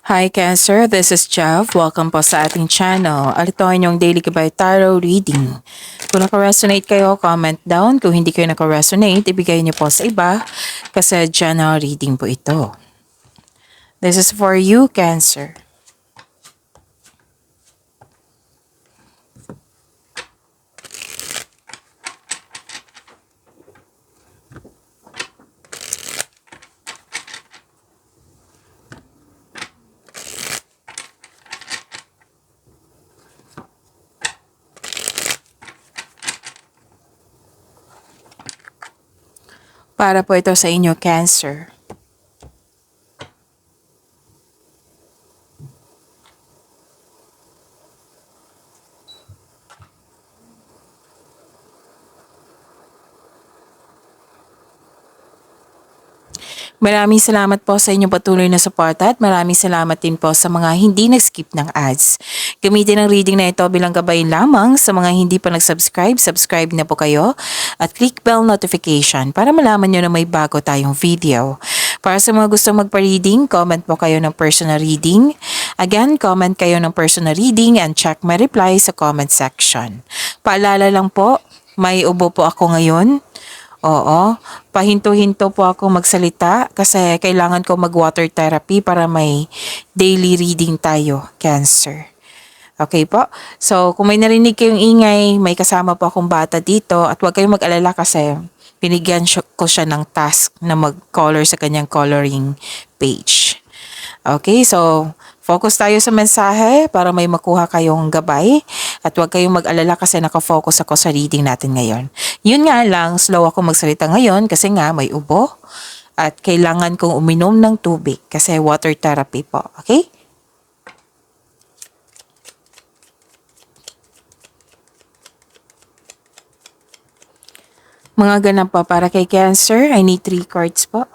Hi Cancer, this is Jeff. Welcome po sa ating channel. Ito ang inyong Daily Gabay Tarot Reading. Kung naka-resonate kayo, comment down. Kung hindi kayo naka-resonate, ibigay niyo po sa iba kasi general reading po ito. This is for you, Cancer. Para po ito sa inyo, Cancer. Maraming salamat po sa inyong patuloy na suporta at maraming salamat din po sa mga hindi nag-skip ng ads. Gamitin ang reading na ito bilang gabay lamang sa mga hindi pa nag-subscribe, subscribe na po kayo at click bell notification para malaman nyo na may bago tayong video. Para sa mga gustong magpa-reading, comment po kayo ng personal reading. Again, comment kayo ng personal reading and check my reply sa comment section. Paalala lang po, may ubo po ako ngayon. Oo, pahinto-hinto po ako magsalita kasi kailangan ko mag-water therapy para may daily reading tayo, Cancer. Okay po? So, kung may narinig kayong ingay, may kasama po akong bata dito at huwag kayong mag-alala kasi binigyan ko siya ng task na mag-color sa kanyang coloring page. Okay, so focus tayo sa mensahe para may makuha kayong gabay at huwag kayong mag-alala kasi nakafocus ako sa reading natin ngayon. Yun nga lang, slow ako magsalita ngayon kasi nga may ubo at kailangan kong uminom ng tubig kasi water therapy po. Okay? Mga ganap po para kay Cancer, I need 3 cards po.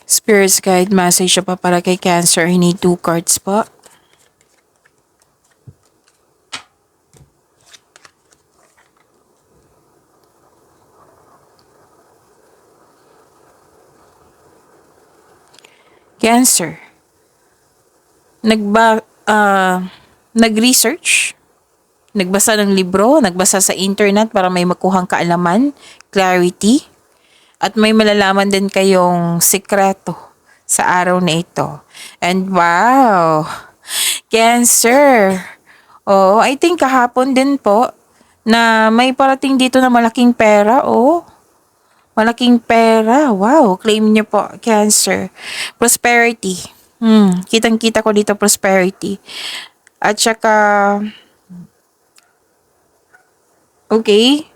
Spirit's Guide message pa para kay Cancer, I need 2 cards po. Cancer. Nag-research, nagbasa ng libro, nagbasa sa internet para may makuhang kaalaman, clarity, at may malalaman din kayong sikreto sa araw na ito. And wow, Cancer. Oh, I think kahapon din po na may parating dito na malaking pera. Oh, malaking pera. Wow, claim niyo po, Cancer. Prosperity. Kitang-kita ko dito prosperity. At saka, okay,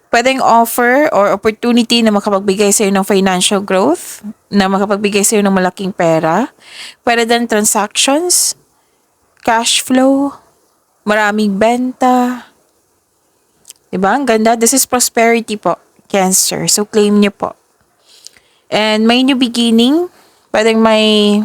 pwedeng offer or opportunity na makapagbigay sa'yo ng financial growth, na makapagbigay sa'yo ng malaking pera. Pwede din transactions, cash flow, maraming benta. Diba? Ang ganda. This is prosperity po, Cancer. So, claim niyo po. And may new beginning. Pwedeng may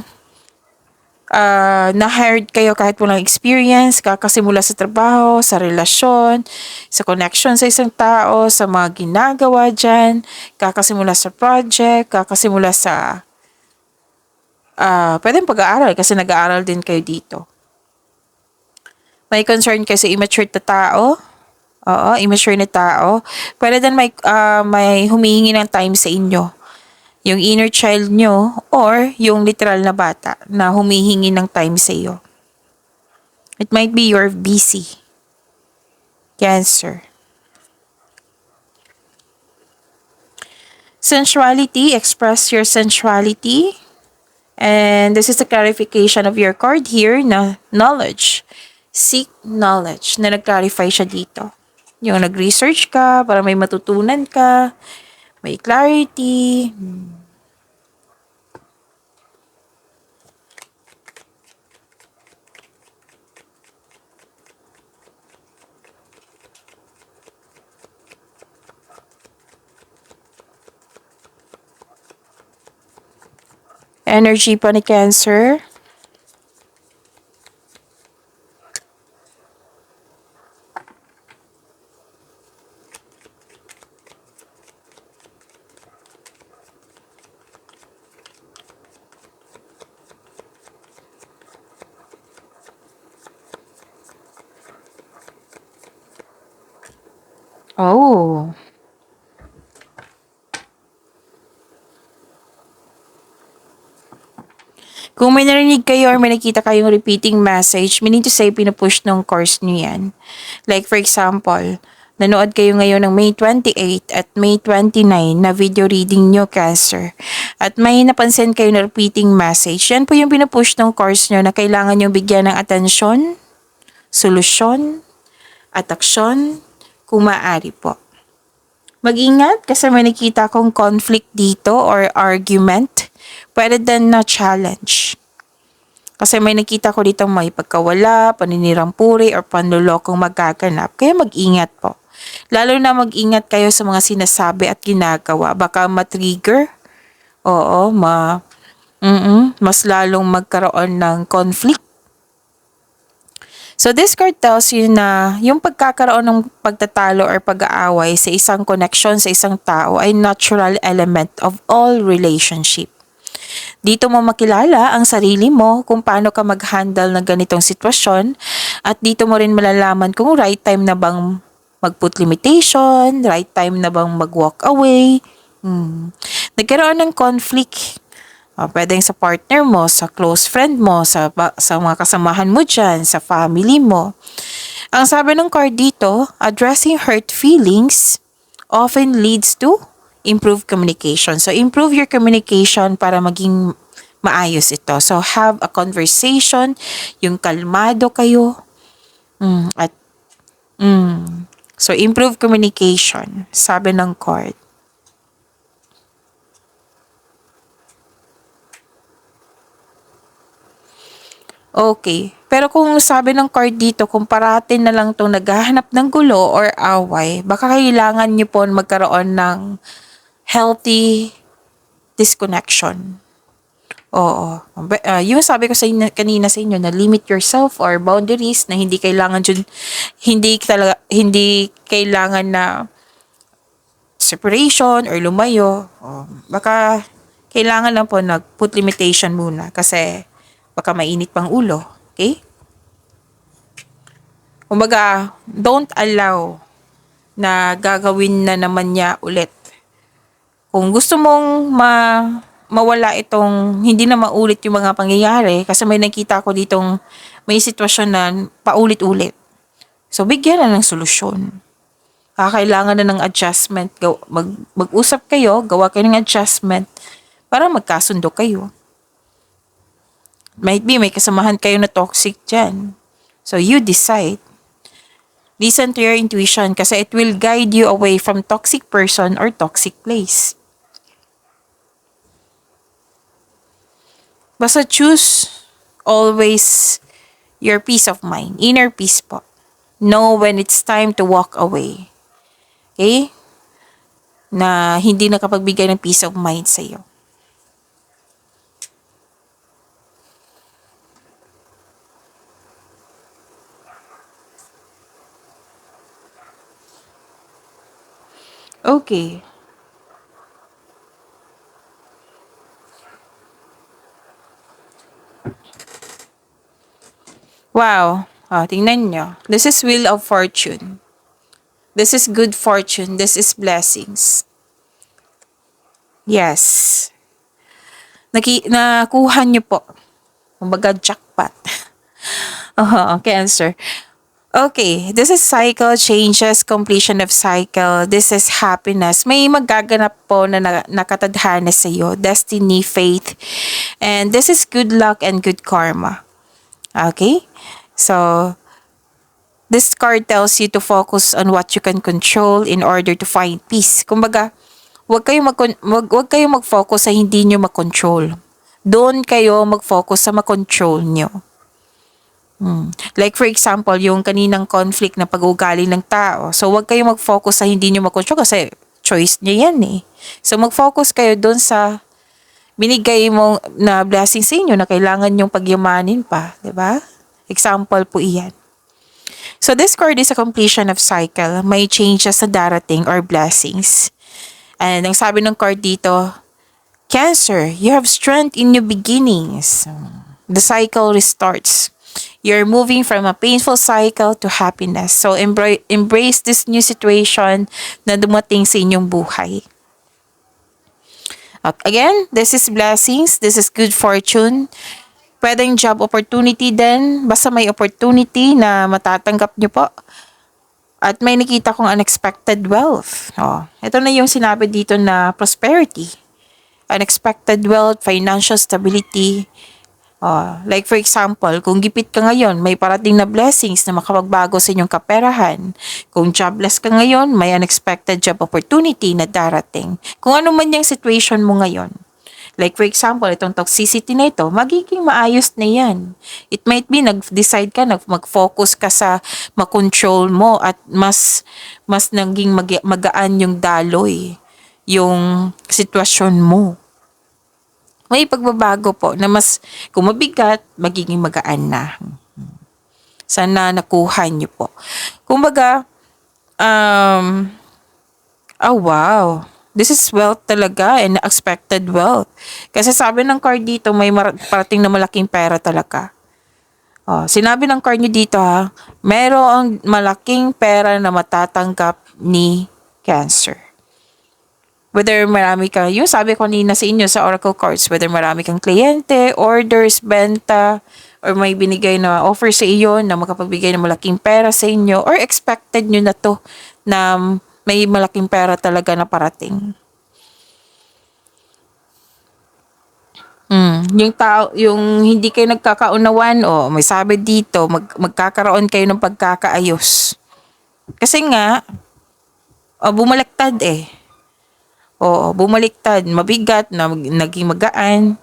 na-hired kayo kahit walang experience, kakasimula sa trabaho, sa relasyon, sa connection sa isang tao, sa mga ginagawa dyan, kakasimula sa project, kakasimula sa pwedeng pag-aaral kasi nag-aaral din kayo dito. May concern kayo sa immature na tao. Oo, immature na tao. Pwede din may humihingi ng time sa inyo. Yung inner child nyo or yung literal na bata na humihingi ng time sa iyo. It might be you're busy. Cancer. Sensuality, express your sensuality. And this is a clarification of your card here na knowledge. Seek knowledge. Na nag-clarify siya dito. Yung nag-research ka para may matutunan ka, may clarity. Energy pa ni Cancer. Oh. Kung may narinig kayo or may nakita kayong repeating message, meaning to say, pinupush ng course nyo yan. Like for example, nanood kayo ngayon ng May 28 at May 29 na video reading nyo, Cancer. At may napansin kayo na repeating message. Yan po yung pinupush ng course nyo na kailangan nyo bigyan ng atensyon, solusyon, at aksyon kung maaari po. Mag-ingat kasi may nakita kong conflict dito or argument. Pwede din na challenge. Kasi may nakita ko dito may pagkawala, paninirang puri, or panlulokong magkaganap. Kaya mag-ingat po. Lalo na mag-ingat kayo sa mga sinasabi at ginagawa. Baka ma-trigger. Oo, mas lalong magkaroon ng conflict. So this card tells you na yung pagkakaroon ng pagtatalo or pag-aaway sa isang connection sa isang tao ay natural element of all relationship. Dito mo makilala ang sarili mo kung paano ka mag-handle ng ganitong sitwasyon at dito mo rin malalaman kung right time na bang mag-put limitation, right time na bang mag-walk away. Nagkaroon ng conflict. Pwedeng sa partner mo, sa close friend mo, sa mga kasamahan mo dyan, sa family mo. Ang sabi ng card dito, addressing hurt feelings often leads to improved communication. So, improve your communication para maging maayos ito. So, have a conversation, yung kalmado kayo. So, improve communication, sabi ng card. Okay. Pero kung sabi ng card dito, kung parating na lang itong naghahanap ng gulo or away, baka kailangan nyo po magkaroon ng healthy disconnection. Oo. Yung sabi ko sa inyo, kanina sa inyo na limit yourself or boundaries na hindi kailangan hindi kailangan na separation or lumayo. Baka kailangan lang po put limitation muna kasi baka mainit pang ulo. Okay? Kumbaga, don't allow na gagawin na naman niya ulit. Kung gusto mong mawala itong, hindi na maulit yung mga pangyayari, kasi may nakita ko ditong may sitwasyon na paulit-ulit. So, bigyan na ng solusyon. Kailangan na ng adjustment. Mag-usap kayo, gawa kayo ng adjustment para magkasundo kayo. Might be may kasamahan kayo na toxic dyan. So, you decide. Listen to your intuition kasi it will guide you away from toxic person or toxic place. Basta choose always your peace of mind. Inner peace po. Know when it's time to walk away. Okay? Na hindi nakapagbigay ng peace of mind sa iyo. Okay. Wow. Tingnan nyo. This is Wheel of Fortune. This is good fortune. This is blessings. Yes. Nakuha nyo po. Kumbaga jackpot. Cancer. Okay, this is cycle, changes, completion of cycle. This is happiness. May magaganap po na nakatadhana sa iyo, destiny, faith. And this is good luck and good karma. Okay? So, this card tells you to focus on what you can control in order to find peace. Kumbaga, wag kayo mag-focus sa hindi nyo makontrol. Doon kayo mag-focus sa makontrol nyo. Like for example, yung kaninang conflict na pag-uugali ng tao. So, wag kayo mag-focus sa hindi nyo makontrol kasi choice nyo yan eh. So, mag-focus kayo doon sa binigay mo na blessing sa inyo na kailangan nyong pagyamanin pa. 'Di ba? Example po iyan. So, this card is a completion of cycle. May changes na darating or blessings. And ang sabi ng card dito, Cancer, you have strength in new beginnings. The cycle restarts. You're moving from a painful cycle to happiness. So, embrace this new situation na dumating sa inyong buhay. Again, this is blessings. This is good fortune. Pwedeng job opportunity din. Basta may opportunity na matatanggap nyo po. At may nakita kong unexpected wealth. Ito na yung sinabi dito na prosperity. Unexpected wealth, financial stability. Like for example, kung gipit ka ngayon, may parating na blessings na makapagbago sa inyong kaperahan. Kung jobless ka ngayon, may unexpected job opportunity na darating. Kung ano man yung situation mo ngayon. Like for example, itong toxicity na ito, magiging maayos na yan. It might be, nag-decide ka, mag-focus ka sa makontrol mo at mas naging magaan yung daloy, yung sitwasyon mo. May pagbabago po na mas kung mabigat, magiging magaan na. Sana nakuha niyo po. Kumbaga, wow. This is wealth talaga and expected wealth. Kasi sabi ng card dito, may parating na malaking pera talaga. Sinabi ng card niyo dito mayroong malaking pera na matatanggap ni Cancer. Whether marami kang, yung sabi ko nina sa inyo sa Oracle Cards, whether marami kang kliyente, orders, benta, or may binigay na offer sa iyo na makapagbigay ng malaking pera sa inyo, or expected nyo na to na may malaking pera talaga na parating. Yung tao, yung hindi kayo nagkakaunawan, may sabi dito, magkakaroon kayo ng pagkakaayos. Kasi nga, bumaliktad eh. Bumaliktad, mabigat, naging magaan.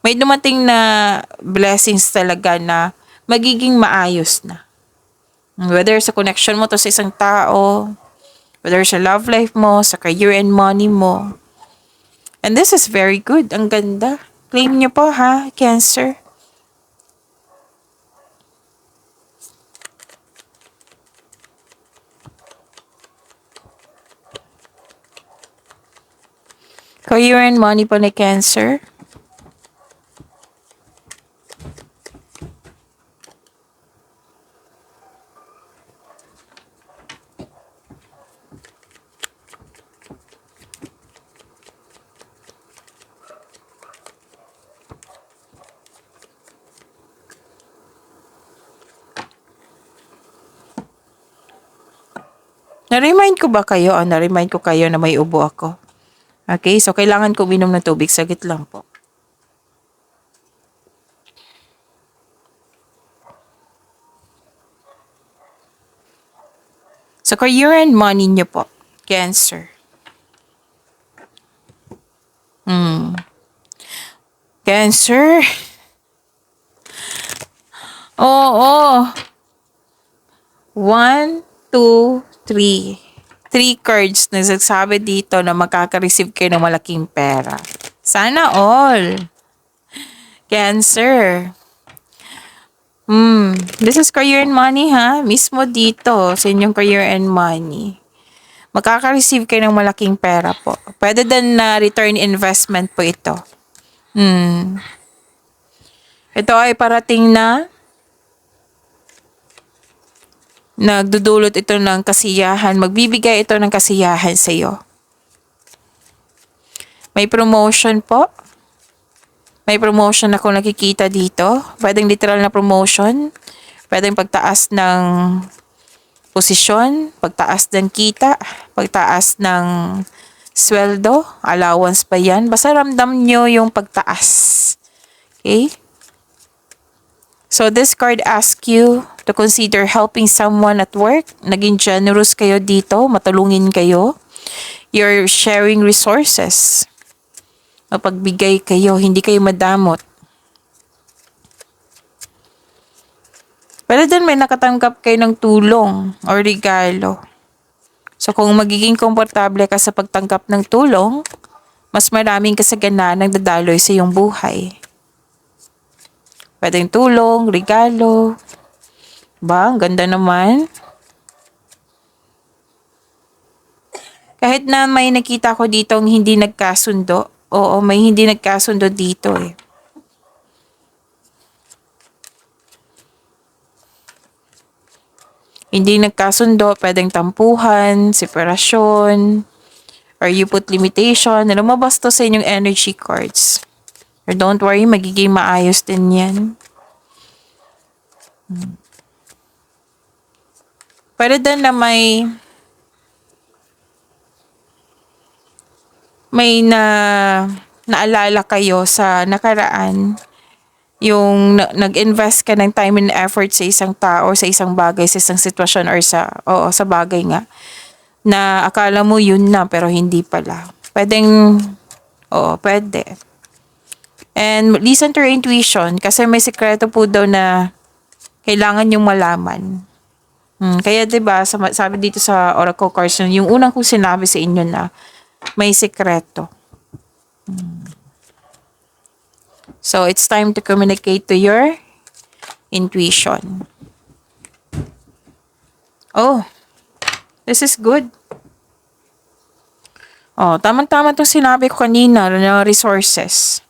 May dumating na blessings talaga na magiging maayos na. Whether sa connection mo to sa isang tao, whether sa love life mo, sa career and money mo. And this is very good. Ang ganda. Claim nyo po Cancer. Career and money po ni Cancer. Na-remind ko ba kayo? Na-remind ko kayo na may ubo ako. Okay, so kailangan ko uminom ng tubig. Saglit lang po. So, career and money nyo po. Cancer. Cancer. Oo. 1, 2, 3. 3 cards na nagsasabi dito na makaka-receive kayo ng malaking pera. Sana all. Cancer. This is career and money mismo dito sa inyong career and money. Makaka-receive kayo ng malaking pera po. Pwede din na return investment po ito. Ito ay parating na nagdudulot ito ng kasiyahan. Magbibigay ito ng kasiyahan sa iyo. May promotion po. May promotion ako nakikita dito. Pwedeng literal na promotion. Pwedeng pagtaas ng posisyon, pagtaas ng kita, pagtaas ng sweldo, allowance pa yan. Basta ramdam nyo yung pagtaas. Okay? So this card asks you to consider helping someone at work. Naging generous kayo dito, matulungin kayo. You're sharing resources. Mapagbigay kayo, hindi kayo madamot. Pero dun may nakatanggap kayo ng tulong or regalo. So kung magiging komportable ka sa pagtanggap ng tulong, mas maraming kasaganaan ang dadaloy sa iyong buhay. Pwedeng tulong, regalo. Ba, ang ganda naman. Kahit na may nakita ko dito hindi nagkasundo. Oo, may hindi nagkasundo dito eh. Hindi nagkasundo, pwedeng tampuhan, separasyon, or you put limitation. Lumabas to sa inyong energy cards. Or don't worry, magiging maayos din yan. Pero din na may naalala kayo sa nakaraan, yung nag-invest ka ng time and effort sa isang tao, sa isang bagay, sa isang sitwasyon, or sa bagay nga, na akala mo yun na, pero hindi pala. Pwede. And listen to your intuition, kasi may sekreto po daw na kailangan yung malaman. Kaya 'di ba sabi dito sa Oracle cards, yung unang kong sinabi sa inyo na may sekreto. So it's time to communicate to your intuition. Oh, this is good. Oh, tamang-tama itong sinabi ko kanina na resources.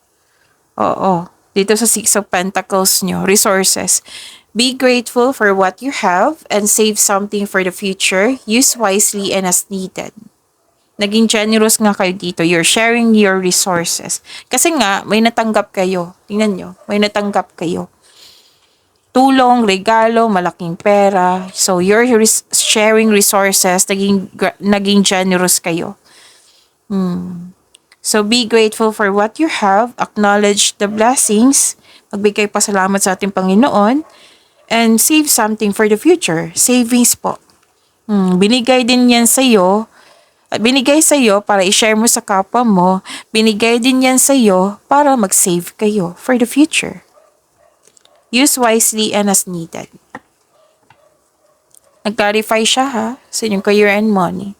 Oo, dito sa Six of Pentacles nyo, resources. Be grateful for what you have and save something for the future. Use wisely and as needed. Naging generous nga kayo dito. You're sharing your resources. Kasi nga, may natanggap kayo. Tingnan nyo, may natanggap kayo. Tulong, regalo, malaking pera. So, you're sharing resources. Naging generous kayo. So, be grateful for what you have. Acknowledge the blessings. Magbigay pasalamat sa ating Panginoon. And save something for the future. Savings po. Binigay din yan sa'yo. Binigay sa'yo para i-share mo sa kapwa mo. Binigay din yan sa'yo para mag-save kayo for the future. Use wisely and as needed. Nag-clarify siya ha, sa inyong career and money.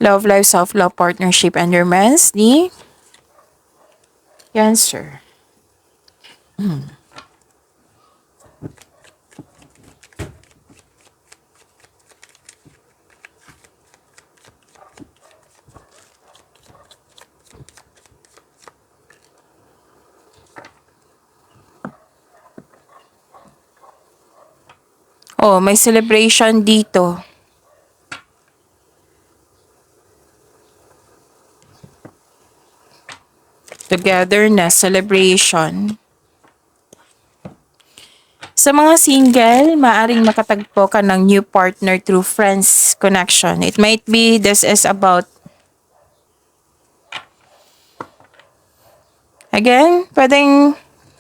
Love life, self-love, partnership, and romance ni Cancer. Oh, may celebration dito. Togetherness, celebration. Sa mga single, maaring makatagpo ka ng new partner through friends connection. It might be this is about, again, pwedeng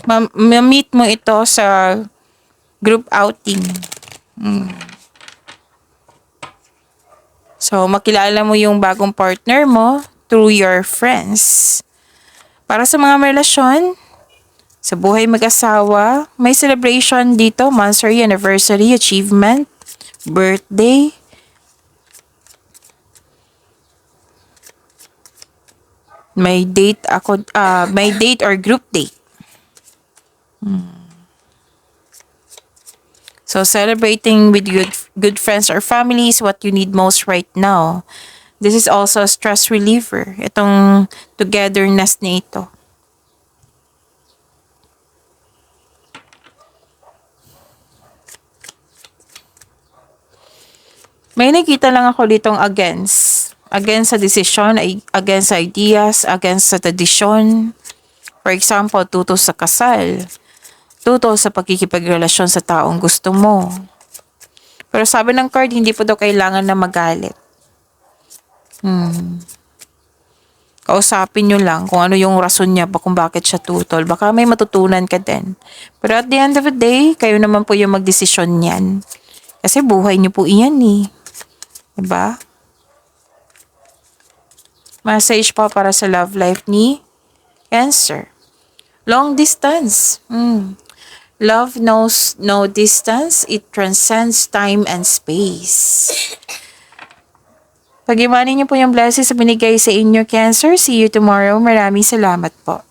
ma-meet mo ito sa group outing. So, makilala mo yung bagong partner mo through your friends. Para sa mga relasyon, sa buhay mag-asawa, may celebration dito, monthsary, anniversary, achievement, birthday. May date or group date. So celebrating with good friends or family is what you need most right now. This is also a stress reliever. Itong togetherness na ito. May nakita lang ako ditong against. Against sa desisyon, against sa ideas, against sa tradisyon. For example, tuto sa kasal. Tuto sa pagkikipagrelasyon sa taong gusto mo. Pero sabi ng card, hindi po daw kailangan na magalit. Kausapin nyo lang kung ano yung rason niya ba kung bakit siya tutol. Baka may matutunan ka din. Pero at the end of the day, kayo naman po yung magdesisyon niyan. Kasi buhay niyo po iyan eh. Diba? Message pa para sa love life ni Cancer. Long distance. Love knows no distance. It transcends time and space. Pag-iwanin niyo po yung blessings na binigay sa inyo, Cancer. See you tomorrow. Maraming salamat po.